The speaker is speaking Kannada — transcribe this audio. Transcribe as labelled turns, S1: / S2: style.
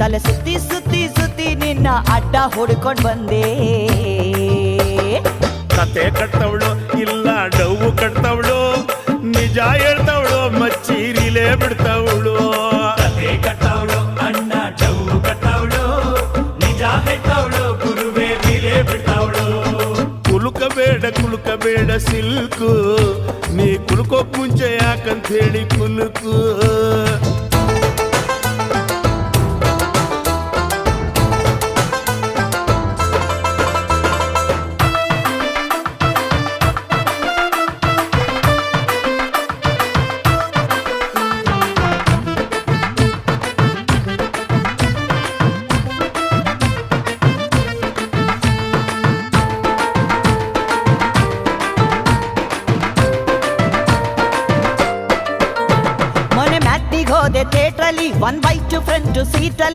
S1: ತಲೆ ಸುತ್ತಿ ಸುತ್ತಿ ಸುತ್ತಿ ನಿನ್ನ ಅಡ್ಡ ಹುಡ್ಕೊಂಡ್ ಬಂದೆ.
S2: ಕತೆ ಕಟ್ತವಳು ಇಲ್ಲ ಡವ್ವು ಕಟ್ತವಳು, ನಿಜ ಹೇಳ್ತವಳು ಮಚ್ಚೀರಿಲೇ ಬಿಡ್ತವಳು.
S3: ಕತೆ ಕಟ್ಟವಳು ಅಣ್ಣ ಡವ್ವು ಕಟ್ಟವಳು, ನಿಜ ಹೇಳ್ತವಳು ಗುರುವೇ ಬೀರೆ ಬಿಡ್ತವಳು.
S2: ಕುಲುಕಬೇಡ ಸಿಲ್ಕು, ನೀ ಕುಲ್ಕೋಕ್ ಮುಂಚೆ ಯಾಕಂತ ಹೇಳಿ ಕುಲುಕು.
S1: ಮೊನ್ನೆ ಮ್ಯಾಟ್ನಿಗೆ ಹೋದೆ ಥಿಯೇಟ್ರಲ್ಲಿ 1/2 ಫ್ರಂಟ್ ಸೀಟಲ್ಲಿ